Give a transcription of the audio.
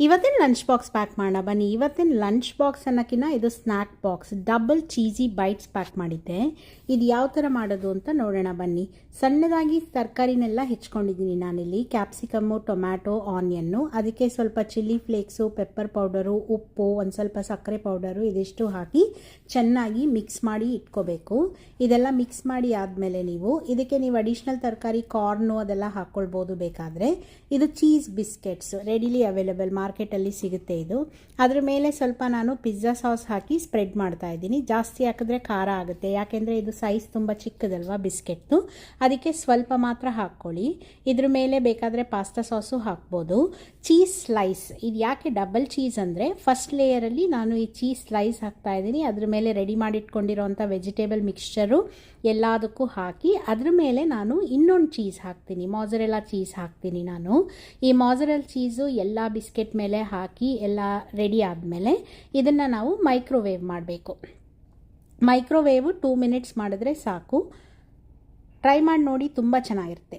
ಇವತ್ತಿನ lunch box pack ಮಾಡೋಣ ಬನ್ನಿ. ಇವತ್ತಿನ ಲಂಚ್ ಬಾಕ್ಸ್ ಅನ್ನೋಕ್ಕಿಂತ ಇದು snack box double cheesy bites pack ಮಾಡಿದ್ದೆ. ಇದು ಯಾವ ಥರ ಮಾಡೋದು ಅಂತ ನೋಡೋಣ ಬನ್ನಿ. ಸಣ್ಣದಾಗಿ ತರಕಾರಿನೆಲ್ಲ ಹೆಚ್ಕೊಂಡಿದ್ದೀನಿ ನಾನಿಲ್ಲಿ. ಕ್ಯಾಪ್ಸಿಕಮ್ಮು, ಟೊಮ್ಯಾಟೊ, ಆನಿಯನ್ನು, ಅದಕ್ಕೆ ಸ್ವಲ್ಪ ಚಿಲ್ಲಿ ಫ್ಲೇಕ್ಸು, ಪೆಪ್ಪರ್ ಪೌಡರು, ಉಪ್ಪು, ಒಂದು ಸ್ವಲ್ಪ ಸಕ್ಕರೆ ಪೌಡರು ಇದಿಷ್ಟು ಹಾಕಿ ಚೆನ್ನಾಗಿ ಮಿಕ್ಸ್ ಮಾಡಿ ಇಟ್ಕೋಬೇಕು. ಇದೆಲ್ಲ ಮಿಕ್ಸ್ ಮಾಡಿ ಆದಮೇಲೆ ನೀವು ಅಡಿಷ್ನಲ್ ತರಕಾರಿ ಕಾರ್ನು ಅದೆಲ್ಲ ಹಾಕ್ಕೊಳ್ಬೋದು ಬೇಕಾದರೆ. ಇದು ಚೀಸ್ ಬಿಸ್ಕೆಟ್ಸ್ ರೆಡಿಲಿ ಅವೈಲೇಬಲ್, ಮಾರ್ಕೆಟಲ್ಲಿ ಸಿಗುತ್ತೆ ಇದು. ಅದ್ರ ಮೇಲೆ ಸ್ವಲ್ಪ ನಾನು ಪಿಜ್ಜಾ ಸಾಸ್ ಹಾಕಿ ಸ್ಪ್ರೆಡ್ ಮಾಡ್ತಾ ಇದ್ದೀನಿ. ಜಾಸ್ತಿ ಹಾಕಿದ್ರೆ ಖಾರ ಆಗುತ್ತೆ, ಯಾಕೆಂದರೆ ಇದು ಸೈಜ್ ತುಂಬ ಚಿಕ್ಕದಲ್ವಾ ಬಿಸ್ಕೆಟ್ದು, ಅದಕ್ಕೆ ಸ್ವಲ್ಪ ಮಾತ್ರ ಹಾಕ್ಕೊಳ್ಳಿ. ಇದ್ರ ಮೇಲೆ ಬೇಕಾದರೆ ಪಾಸ್ತಾ ಸಾಸು ಹಾಕ್ಬೋದು. ಚೀಸ್ ಸ್ಲೈಸ್, ಇದು ಯಾಕೆ ಡಬಲ್ ಚೀಸ್ ಅಂದರೆ ಫಸ್ಟ್ ಲೇಯರಲ್ಲಿ ನಾನು ಈ ಚೀಸ್ ಸ್ಲೈಸ್ ಹಾಕ್ತಾ ಇದ್ದೀನಿ. ಅದ್ರ ಮೇಲೆ ರೆಡಿ ಮಾಡಿಟ್ಕೊಂಡಿರೋಂಥ ವೆಜಿಟೇಬಲ್ ಮಿಕ್ಸ್ಚರು ಎಲ್ಲದಕ್ಕೂ ಹಾಕಿ ಅದ್ರ ಮೇಲೆ ನಾನು ಇನ್ನೊಂದು ಚೀಸ್ ಹಾಕ್ತೀನಿ, ಮಾಜರೆಲ್ಲಾ ಚೀಸ್ ಹಾಕ್ತೀನಿ ನಾನು. ಈ ಮಾಜರೆಲ್ಲಾ ಚೀಸು ಎಲ್ಲ ಬಿಸ್ಕೆಟ್ ಮೇಲೆ ಹಾಕಿ ಎಲ್ಲ ರೆಡಿ ಆದಮೇಲೆ ಇದನ್ನು ನಾವು ಮೈಕ್ರೋವೇವ್ ಮಾಡಬೇಕು. ಮೈಕ್ರೋವೇವು 2 ಮಿನಿಟ್ಸ್ ಮಾಡಿದ್ರೆ ಸಾಕು. ಟ್ರೈ ಮಾಡಿ ನೋಡಿ, ತುಂಬ ಚೆನ್ನಾಗಿರುತ್ತೆ.